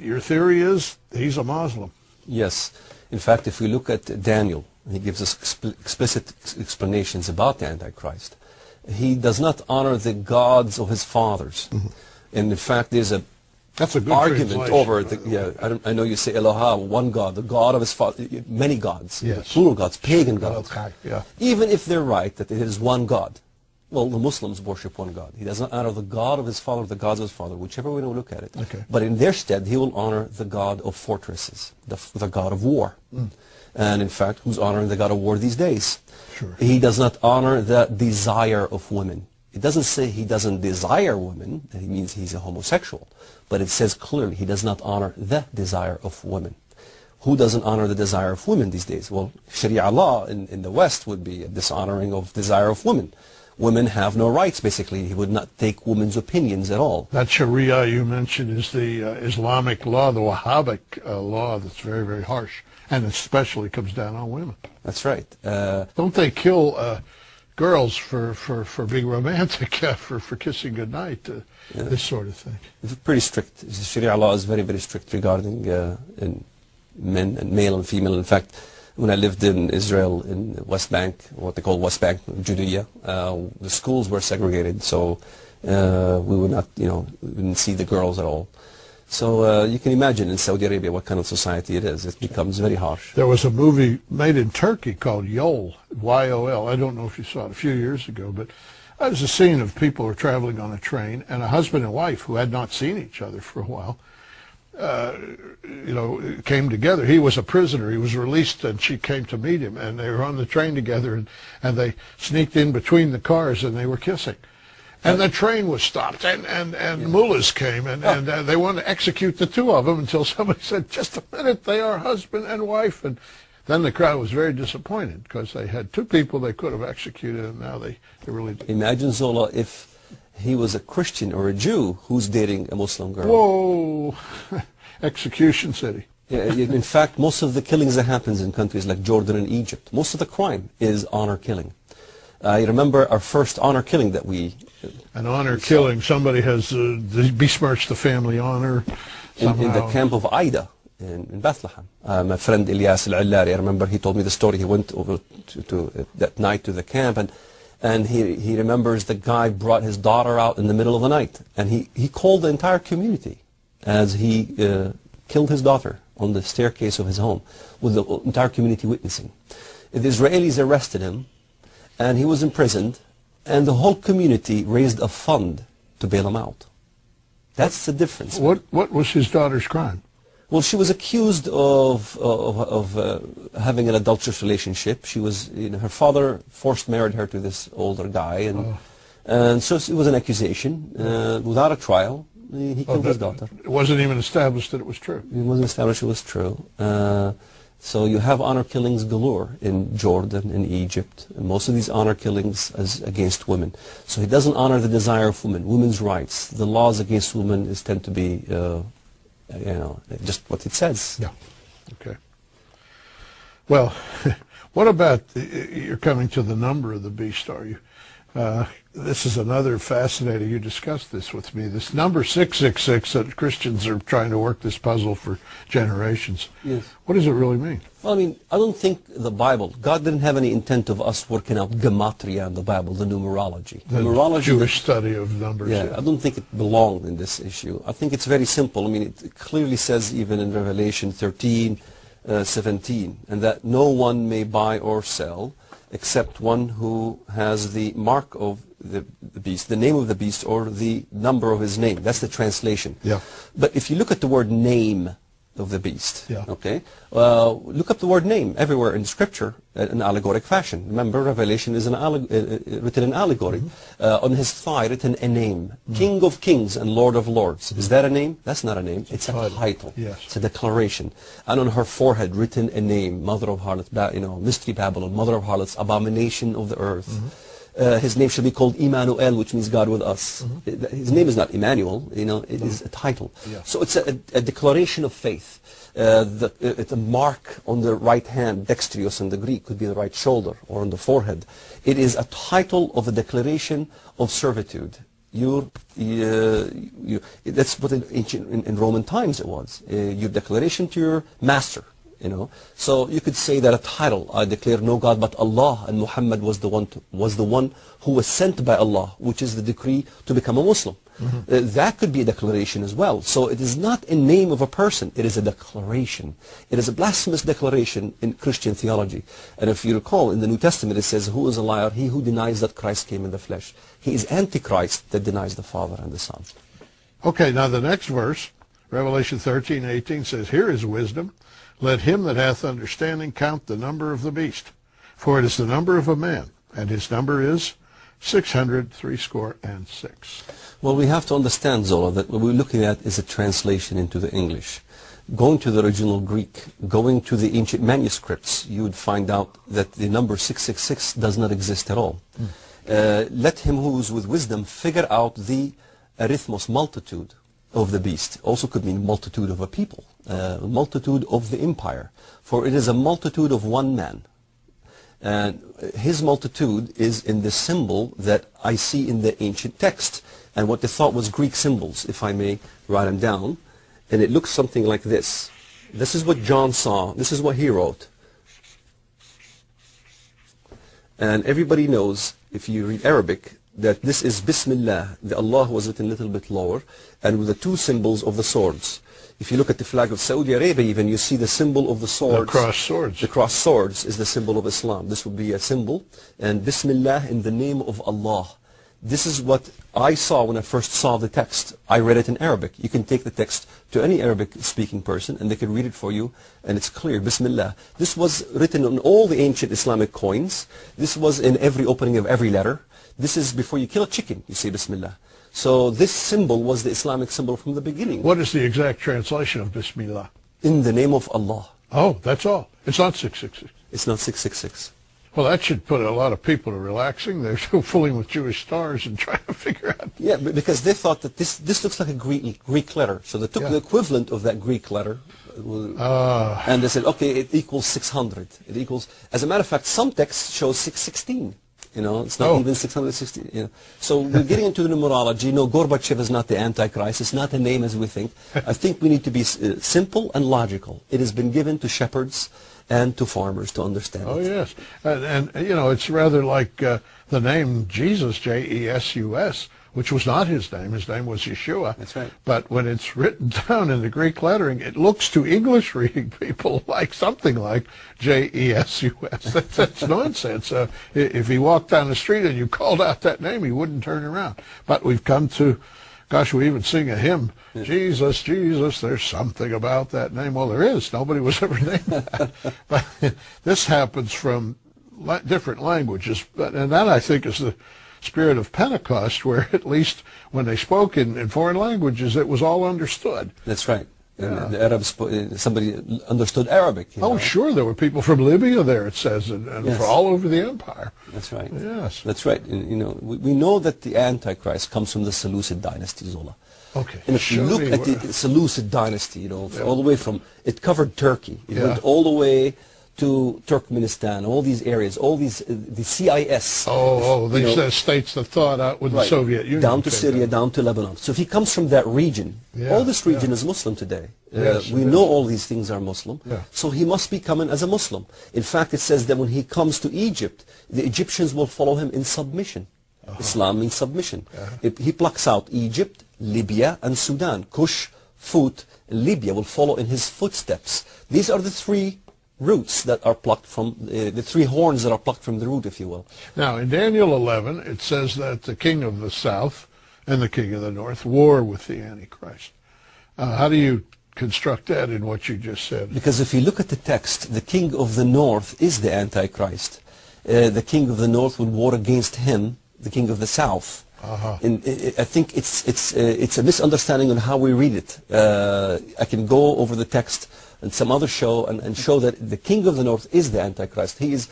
your theory is he's a Muslim. Yes. In fact, if we look at Daniel, he gives us explicit explanations about the Antichrist. He does not honor the gods of his fathers. And in fact, there's a That's a good argument over the, I know you say Eloha, one God, the God of his father, many gods, plural gods, pagan gods. Even if they're right that it is one God, well, the Muslims worship one God. He does not honor the God of his father, the gods of his father, whichever way you look at it. But in their stead, he will honor the God of fortresses, the God of war. And in fact, who's honoring the God of war these days? He does not honor the desire of women. It doesn't say he doesn't desire women, that he means he's a homosexual. But it says clearly he does not honor the desire of women. Who doesn't honor the desire of women these days? Well, Sharia law in the West would be a dishonoring of desire of women. Women have no rights, basically. He would not take women's opinions at all. That Sharia you mentioned is the Islamic law, the Wahhabic law that's very, very harsh, and especially comes down on women. That's right. Don't they kill girls for being romantic, for kissing goodnight, this sort of thing? It's pretty strict. Sharia law is very, very strict regarding men and male and female. In fact, when I lived in Israel, in the West Bank, what they call West Bank, Judea, the schools were segregated, so we would not, we didn't see the girls at all. So you can imagine in Saudi Arabia what kind of society it is. It becomes very harsh. There was a movie made in Turkey called Yol, Y-O-L. I don't know if you saw it a few years ago, but it was a scene of people who were traveling on a train, and a husband and wife who had not seen each other for a while, came together. He was a prisoner. He was released, and she came to meet him, and they were on the train together, and they sneaked in between the cars, and they were kissing. And the train was stopped, and mullahs came, and they wanted to execute the two of them until somebody said, just a minute, they are husband and wife. And then the crowd was very disappointed because they had two people they could have executed, and now they really did. Imagine, Zola, if he was a Christian or a Jew who's dating a Muslim girl. Whoa! Execution city. In fact, most of the killings that happens in countries like Jordan and Egypt, most of the crime is honor killing. I remember our first honor killing that we... An honor killing, somebody has besmirched the family honor somehow. In the camp of Aida in Bethlehem. My friend Ilyas al-Illari, I remember he told me the story. He went over to that night to the camp, and he remembers the guy brought his daughter out in the middle of the night, and he called the entire community as he killed his daughter on the staircase of his home, with the entire community witnessing. The Israelis arrested him, and he was imprisoned, and the whole community raised a fund to bail him out. That's the difference. What was his daughter's crime? Well, she was accused of having an adulterous relationship. She was, her father forced married her to this older guy, and so it was an accusation without a trial. He killed his daughter. It wasn't even established that it was true. It wasn't established it was true. So you have honor killings galore in Jordan, in Egypt, and most of these honor killings is against women. So he doesn't honor the desire of women, women's rights. The laws against women tend to be, just what it says. Yeah. Okay. Well, what about, you're coming to the number of the beast, are you? This is another fascinating, you discussed this with me, this number 666 that Christians are trying to work this puzzle for generations. Yes. What does it really mean? Well, I mean, I don't think the Bible, God didn't have any intent of us working out gematria in the Bible, the numerology. The numerology, Jewish study of numbers. Yeah, I don't think it belonged in this issue. I think it's very simple. I mean, it clearly says even in Revelation 13:17, and that no one may buy or sell except one who has the mark of the beast, the name of the beast, or the number of his name. That's the translation. Yeah. But if you look at the word name of the beast, okay, look up the word name everywhere in Scripture in allegoric fashion. Remember, Revelation is written in allegory. On his thigh written a name, King of Kings and Lord of Lords. Is that a name? That's not a name. It's a title. Yes. It's a declaration. And on her forehead written a name, Mother of Harlots, Mystery Babylon, Mother of Harlots, Abomination of the Earth. His name shall be called Emmanuel, which means God with us. His name is not Emmanuel, it is a title. Yeah. So it's a declaration of faith. It's a mark on the right hand, dextrios in the Greek, could be the right shoulder or on the forehead. It is a title of a declaration of servitude. That's what in Roman times it was. Your declaration to your master. So you could say that a title, I declare no God but Allah, and Muhammad was the one who was sent by Allah, which is the decree to become a Muslim. That could be a declaration as well. So it is not a name of a person, it is a declaration. It is a blasphemous declaration in Christian theology. And if you recall, in the New Testament it says, who is a liar? He who denies that Christ came in the flesh. He is Antichrist that denies the Father and the Son. Okay, now the next verse, Revelation 13:18 says, here is wisdom. Let him that hath understanding count the number of the beast, for it is the number of a man, and his number is 666. Well, we have to understand, Zola, that what we're looking at is a translation into the English. Going to the original Greek, going to the ancient manuscripts, you would find out that the number 666 does not exist at all. Let him who is with wisdom figure out the arithmos, multitude of the beast. Also could mean multitude of a people, multitude of the empire. For it is a multitude of one man. And his multitude is in the symbol that I see in the ancient text. And what they thought was Greek symbols, if I may write them down. And it looks something like this. This is what John saw. This is what he wrote. And everybody knows, if you read Arabic, that this is Bismillah. The Allah was written a little bit lower, and with the two symbols of the swords. If you look at the flag of Saudi Arabia even, you see the symbol of the swords. The cross swords. The cross swords is the symbol of Islam. This would be a symbol. And Bismillah, in the name of Allah. This is what I saw when I first saw the text. I read it in Arabic. You can take the text to any Arabic-speaking person, and they can read it for you, and it's clear, Bismillah. This was written on all the ancient Islamic coins. This was in every opening of every letter. This is before you kill a chicken, you say Bismillah. So this symbol was the Islamic symbol from the beginning. What is the exact translation of Bismillah? In the name of Allah. Oh, that's all. It's not 666. It's not 666. Well, that should put a lot of people to relaxing. They're still fooling with Jewish stars and trying to figure out. Yeah, because they thought that this looks like a Greek letter. So they took the equivalent of that Greek letter, and they said, okay, it equals 600. It equals, as a matter of fact, some texts show 616. It's not even 660. So we're getting into the numerology. No, Gorbachev is not the Antichrist. It's not a name as we think. I think we need to be simple and logical. It has been given to shepherds and to farmers to understand it. Oh, yes. And it's rather like the name Jesus, J-E-S-U-S, which was not his name. His name was Yeshua. That's right. But when it's written down in the Greek lettering, it looks to English-reading people like something like J-E-S-U-S. That's nonsense. If he walked down the street and you called out that name, he wouldn't turn around. But we've come to, gosh, we even sing a hymn, Jesus, Jesus, there's something about that name. Well, there is. Nobody was ever named that. But this happens from different languages. And that, I think, is the spirit of Pentecost, where at least when they spoke in foreign languages, it was all understood. That's right. Yeah. The Arabs, somebody understood Arabic. Oh, sure. There were people from Libya there, it says, and from all over the empire. That's right. Yes. That's right. And, we know that the Antichrist comes from the Seleucid dynasty, Zola. Okay. And if you look at the Seleucid dynasty, all the way from, it covered Turkey. It went all the way to Turkmenistan, all these areas, all these, the CIS. These states that thawed out with the Soviet Union. Down to Syria, down to Lebanon. So if he comes from that region, all this region is Muslim today. We know all these things are Muslim. So he must be coming as a Muslim. In fact, it says that when he comes to Egypt, the Egyptians will follow him in submission. Islam means submission. He plucks out Egypt, Libya, and Sudan. Kush, Phut, and Libya will follow in his footsteps. These are the three roots that are plucked from, the three horns that are plucked from the root, if you will. Now, in Daniel 11, it says that the king of the south and the king of the north war with the Antichrist. How do you construct that in what you just said? Because if you look at the text, the king of the north is the Antichrist. The king of the north would war against him, the king of the south. And I think it's a misunderstanding on how we read it. I can go over the text and some other show and show that the king of the north is the Antichrist. He is